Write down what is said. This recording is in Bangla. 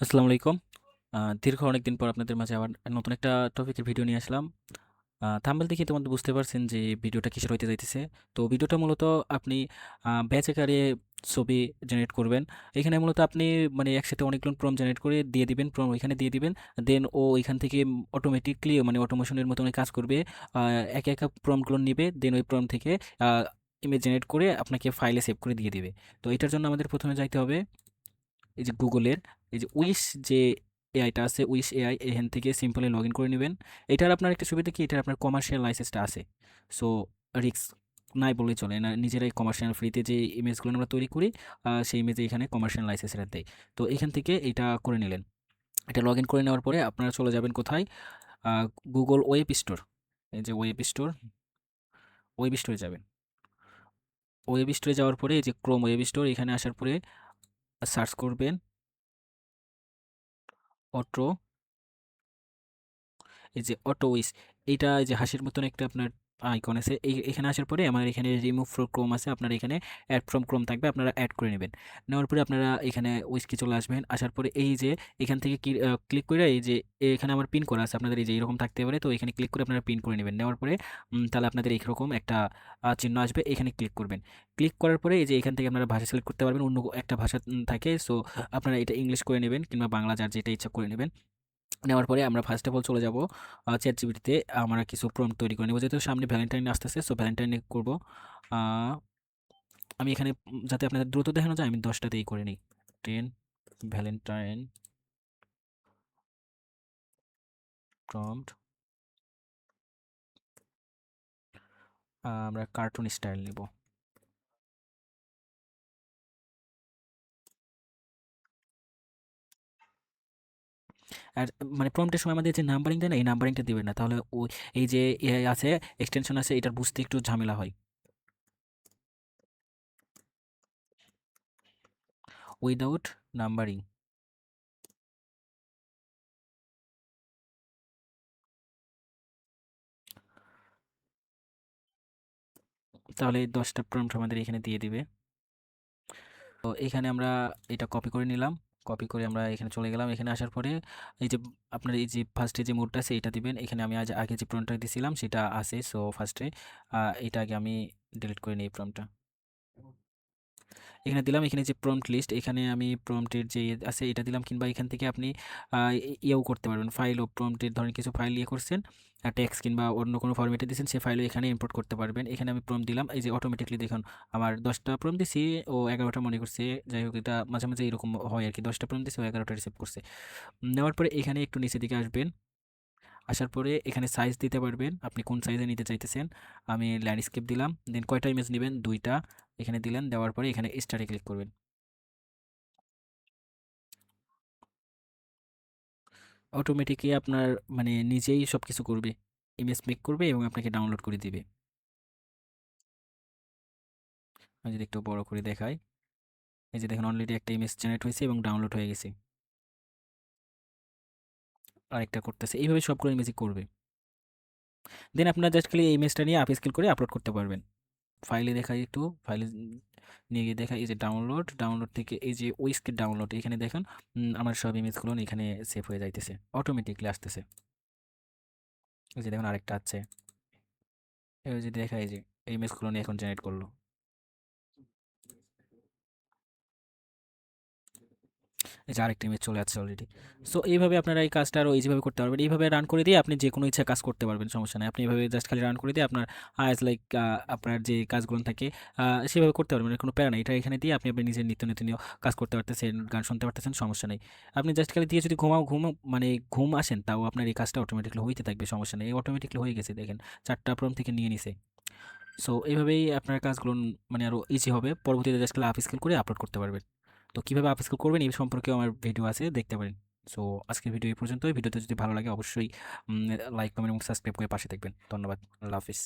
আসসালামু আলাইকুম। দীর্ঘ অনেকদিন পর আপনাদের মাঝে আবার নতুন একটা টপিকের ভিডিও নিয়ে আসলাম। থাম্বনেল দেখে তোমাদের বুঝতে পারছেন যে ভিডিওটা কিসের হইতে যাইতেছে। তো ভিডিওটা মূলত আপনি ব্যাচ আকারে ছবি জেনারেট করবেন। এখানে মূলত আপনি মানে একসাথে অনেকগুলো প্রম্পট জেনারেট করে দিয়ে দিবেন, প্রম্পট ওইখানে দিয়ে দিবেন। দেন ও এখান থেকে অটোমেটিক্যালি মানে অটোমেশনের মতো কাজ করবে। একা, একা প্রম্পটগুলো নিবে। দেন ওই প্রম্পট থেকে আ ইমেজ জেনারেট করে আপনাকে ফাইলে সেভ করে দিয়ে দিবে। তো এটার জন্য আমাদের ১ম এ যাইতে হবে এই যে গুগলের এই যে উইশ যে এআইটা আছে, উইশ এআই এখান থেকে সিম্পলি লগ ইন করে নেবেন। এটার আপনার একটা সুবিধা কি, এটার আপনার কমার্শিয়াল লাইসেন্সটা আছে। সো রিস্ক নাই বললেই চলে না, নিজেরাই কমার্শিয়াল ফ্রিতে যে ইমেজগুলো আমরা তৈরি করি সেই ইমেজে এখানে কমার্শিয়াল লাইসেন্সটা দেয়। তো এখান থেকে এটা করে নিলেন। এটা লগ ইন করে নেওয়ার পরে আপনারা চলে যাবেন কোথায়, গুগল ওয়েব স্টোর। এই যে ওয়েব স্টোর, ওয়েব স্টোরে যাবেন। ওয়েব স্টোরে যাওয়ার পরে এই যে ক্রোম ওয়েব স্টোর, এখানে আসার পরে সার্চ করবেন অটো, এই যে অটো উইস, এইটা এই যে হাসির মতন একটা আপনার আইকন আছে। এখানে আসার পরে আমার এখানে রিমুভ ফ্রম ক্রোম আছে, আপনার এখানে অ্যাড ফ্রম ক্রোম থাকবে, আপনারা অ্যাড করে নেবেন। নেওয়ার পরে আপনারা এখানে উইসকে চলে আসবেন। আসার পরে এই যে এখান থেকে ক্লিক করে এই যে এখানে আমার পিন করা আছে, আপনাদের এই যে এরকম থাকতে পারে। তো এখানে ক্লিক করে আপনারা পিন করে নেবেন। নেওয়ার পরে তাহলে আপনাদের এইরকম একটা চিহ্ন আসবে, এখানে ক্লিক করবেন। ক্লিক করার পরে এই যে এখান থেকে আপনারা ভাষা সিলেক্ট করতে পারবেন, অন্য একটা ভাষা থাকে। সো আপনারা এটা ইংলিশ করে নেবেন কিংবা বাংলা, যার যেটা ইচ্ছা করে নেবেন। নেওয়ার পরে আমরা ফার্স্ট অফ অল চলে যাব চ্যাটজিপিটিতে। আমরা কিছু প্রম্পট তৈরি করে নেব, যেহেতু সামনে ভ্যালেন্টাইন আসতেছে। সো ভ্যালেন্টাইনে করব। আমি এখানে যাতে আপনাদের দ্রুত দেখানো যায়, আমি 10টাতেই করে নিই। 10 ভ্যালেন্টাইন প্রম্পট, আমরা কার্টুন স্টাইল নিব। আর মানে প্রম্পটের সময় আমাদের যে নাম্বারিং দেয় না, এই নাম্বারিংটা দিবেন না, তাহলে ওই এই যে এআই আছে, এক্সটেনশন আছে, এটার বুঝতে একটু ঝামেলা হয়। উইদাউট নাম্বারিং, তাহলে এই 10টা প্রম্পট আমাদের এখানে দিয়ে দিবে। তো এখানে আমরা এটা কপি করে নিলাম। কপি করে আমরা এখানে চলে গেলাম। এখানে আসার পরে এই যে আপনার এই যে ফার্স্টে যে মোডটা আছে এটা দিবেন। এখানে আমি আগে যে প্রম্পটটা দিছিলাম সেটা আছে। সো ফার্স্টে এটা আগে আমি ডিলিট করে নিই প্রম্পটটা। এখানে দিলাম, এখানে যে প্রম্পট লিস্ট, এখানে আমি প্রম্পটের যে আছে এটা দিলাম, কিংবা এখান থেকে আপনি ইয়েও করতে পারবেন, ফাইল ও প্রম্পটের ধরেন কিছু ফাইল ইয়ে করছেন, টেক্সট কিংবা অন্য কোনো ফরম্যাটে দিয়েছেন, সেই ফাইলও এখানে ইম্পোর্ট করতে পারবেন। এখানে আমি প্রম্পট দিলাম, এই যে অটোমেটিকলি দেখুন আমার 10টা প্রম্পট দিছি ও 11টা মনে করছে। যাই হোক, এটা মাঝে মাঝে এরকম হয় আর কি, 10টা প্রম্পট দিছি ও 11টা রিসিভ করছে। নেওয়ার পরে এখানে একটু নিচের দিকে আসবেন। আসার পরে এখানে সাইজ দিতে পারবেন, আপনি কোন সাইজে নিতে চাইতেছেন। আমি ল্যান্ডস্কেপ দিলাম। দেন কয়টা ইমেজ নেবেন, 2টা এখানে দিলেন। দেওয়ার পরে এখানে স্টার্টে ক্লিক করবেন। অটোমেটিকই আপনার মানে নিজেই সবকিছু করবে। ইমেজ মেক করবে এবং আপনাকে ডাউনলোড করে দিবে। আমি যদি একটু বড় করে দেখাই, এই যে দেখুন অলরেডি একটা ইমেজ জেনারেট হয়েছে এবং ডাউনলোড হয়ে গেছে। আরেকটা করতেছে। এইভাবে সবগুলো ইমেজই করবে। দেন আপনারা জাস্ট খালি এই ইমেজটা নিয়ে আপস্কেল করে আপলোড করতে পারবেন। ফাইলে দেখাই একটু, ফাইলে নিয়ে গিয়ে দেখাই, এই যে ডাউনলোড, ডাউনলোড থেকে এই যে উইস্ক ডাউনলোড, এখানে দেখুন আমার সব ইমেজগুলো এখানে সেভ হয়ে যাইতেছে, অটোমেটিকলি আসতেছে। এই যে দেখুন আরেকটা আছে। এই যে দেখা, এই যে এই ইমেজগুলো নিয়ে এখন জেনারেট করলো। এই যে আরেকটা ইমেজ চলে আসছে অলরেডি। সো এইভাবে আপনারা এই কাজটা আরও ইজিভাবে করতে পারবেন। এইভাবে রান করে দিয়ে আপনি যে কোনো ইচ্ছা কাজ করতে পারবেন, সমস্যা নাই। আপনি এভাবে জাস্ট খালি রান করে দিয়ে আপনার আজ লাইক আপনার যে কাজগুলো থাকে সেভাবে করতে পারবেন, কোনো প্যারা নাই। এটা এখানে দিয়ে আপনি আপনার নিজের নিত্য নতুন কাজ করতে পারতেছেন, গান শুনতে পারতেছেন, সমস্যা নেই। আপনি জাস্ট খালি দিয়ে যদি মানে ঘুম আসেন, তাও আপনার এই কাজটা অটোমেটিকলি হইতে থাকবে, সমস্যা নেই। অটোমেটিকলি হয়ে গেছে দেখেন, 4টা প্রম্পট থেকে নিয়ে নিছে। সো এইভাবেই আপনার কাজগুলো মানে আরও ইজি হবে। পরবর্তীতে জাস্ট খালি আপস্কেল করে আপলোড করতে পারবেন। তো কীভাবে আপস্কেল করবেন এই সম্পর্কেও আমার ভিডিও আছে, দেখতে পারেন। সো আজকের ভিডিও এই পর্যন্তই। ভিডিওতে যদি ভালো লাগে অবশ্যই লাইক, কমেন্ট এবং সাবস্ক্রাইব করে পাশে থাকবেন। ধন্যবাদ। আল্লাহ হাফিজ।